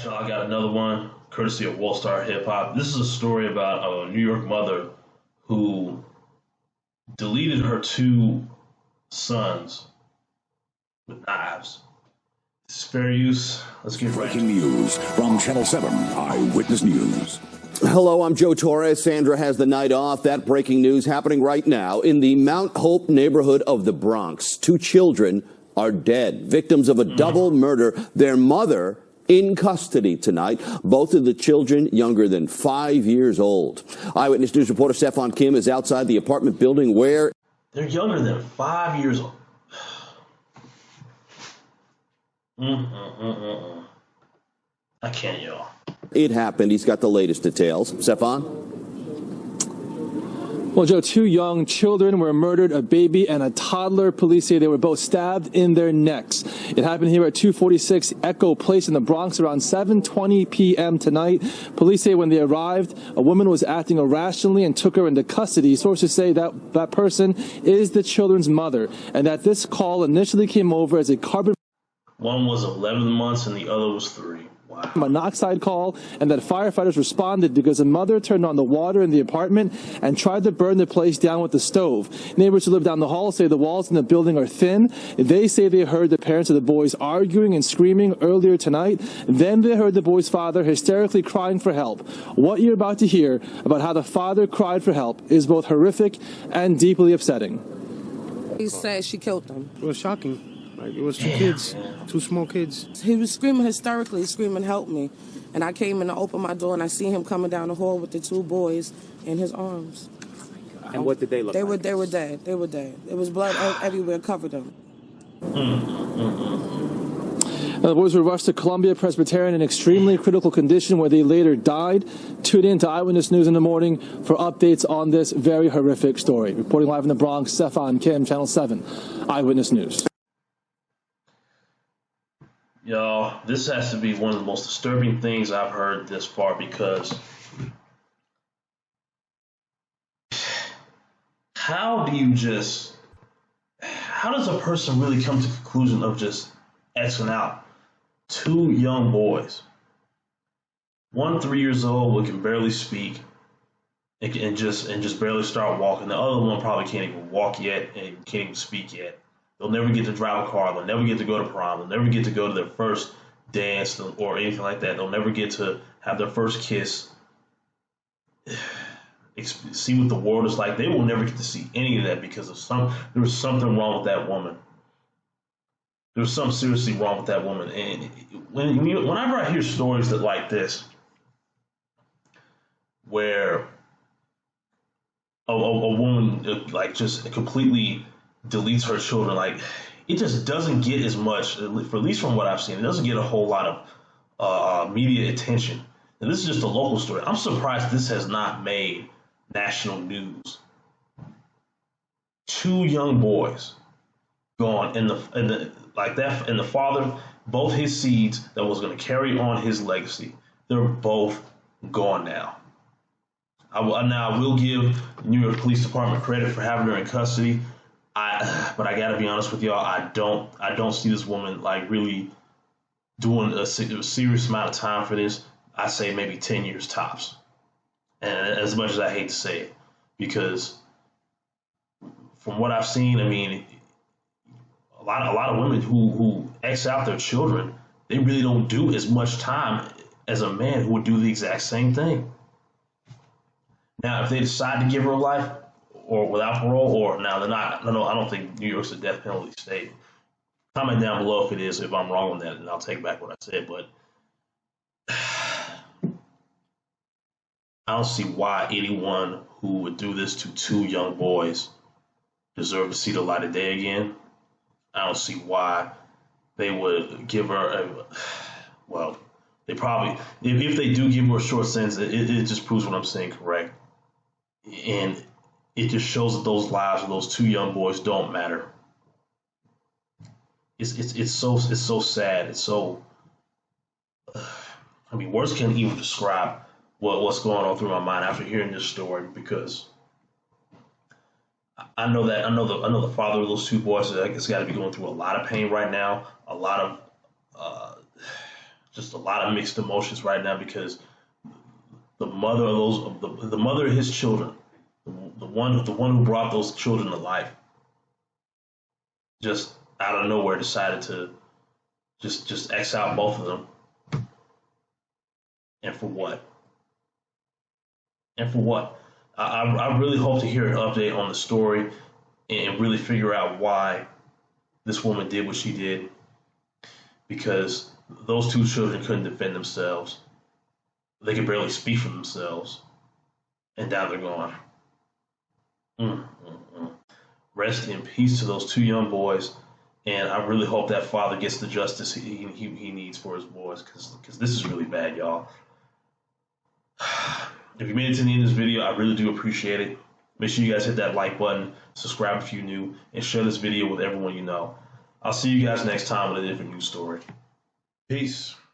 So I got another one, courtesy of Wall Star Hip Hop. This is a story about a New York mother who deleted her two sons with knives. This is fair use. Let's get right Breaking news from Channel 7 Eyewitness News. Hello, I'm Joe Torres. Sandra has the night off. That breaking news happening right now in the Mount Hope neighborhood of the Bronx. Two children are dead, victims of a double murder. Their mother in custody tonight. Both of the children younger than 5 years old. Eyewitness News reporter Stefan Kim is outside the apartment building where... They're younger than 5 years old. I can't, y'all. It happened. He's got the latest details. Stefan? Well, Joe, two young children were murdered, a baby and a toddler. Police say they were both stabbed in their necks. It happened here at 246 Echo Place in the Bronx around 7:20 p.m. tonight. Police say when they arrived, a woman was acting irrationally and took her into custody. Sources say that that person is the children's mother and that this call initially came over as a carbon... One was 11 months and the other was 3. Wow. Monoxide call, and that firefighters responded because a mother turned on the water in the apartment and tried to burn the place down with the stove. Neighbors who live down the hall say the walls in the building are thin. They say they heard the parents of the boys arguing and screaming earlier tonight. Then they heard the boy's father hysterically crying for help. What you're about to hear about how the father cried for help is both horrific and deeply upsetting. He said she killed them. It was shocking. Like, it was two kids, two small kids. He was screaming hysterically, screaming, "Help me." And I came in to open my door, and I see him coming down the hall with the two boys in his arms. And what did they look like? They were dead. They were dead. There was blood everywhere, covered them. The boys were rushed to Columbia Presbyterian in extremely critical condition where they later died. Tune in to Eyewitness News in the morning for updates on this very horrific story. Reporting live in the Bronx, Stefan Kim, Channel 7, Eyewitness News. Y'all, this has to be one of the most disturbing things I've heard this far because how does a person really come to the conclusion of just Xing out two young boys? One 3 years old who can barely speak and just barely start walking. The other one probably can't even walk yet and can't even speak yet. They'll never get to drive a car. They'll never get to go to prom. They'll never get to go to their first dance or anything like that. They'll never get to have their first kiss, see what the world is like. They will never get to see any of that because there was something wrong with that woman. There was something seriously wrong with that woman. And whenever I hear stories that like this, where a woman like just completely deletes her children, like it just doesn't get as much, at least from what I've seen, it doesn't get a whole lot of media attention. And this is just a local story. I'm surprised this has not made national news. Two young boys gone, and the father, both his seeds that was going to carry on his legacy, they're both gone now. I will give the New York Police Department credit for having her in custody. But I gotta be honest with y'all, I don't see this woman like really doing a serious amount of time for this. I say maybe 10 years tops. And as much as I hate to say it, because from what I've seen, I mean, a lot of women who X out their children, they really don't do as much time as a man who would do the exact same thing. Now, if they decide to give her life, or without parole, or now they're not. No, I don't think New York's a death penalty state. Comment down below if it is, if I'm wrong on that, and I'll take back what I said. But I don't see why anyone who would do this to two young boys deserve to see the light of day again. I don't see why they would give her they probably, if they do give her a short sentence, it just proves what I'm saying correct. And it just shows that those lives of those two young boys don't matter. It's so sad. It's so. I mean, words can't even describe what's going on through my mind after hearing this story, because I know the father of those two boys has got to be going through a lot of pain right now, a lot of just a lot of mixed emotions right now because the mother of the mother of his children, the one who brought those children to life, just out of nowhere decided to just X out both of them. And for what? And for what? I really hope to hear an update on the story and really figure out why this woman did what she did, because those two children couldn't defend themselves. They could barely speak for themselves. And now they're gone. Rest in peace to those two young boys. And I really hope that father gets the justice he needs for his boys, because this is really bad, y'all. If you made it to the end of this video, I really do appreciate it. Make sure you guys hit that like button, subscribe if you're new, and share this video with everyone you know. I'll see you guys next time with a different news story. Peace.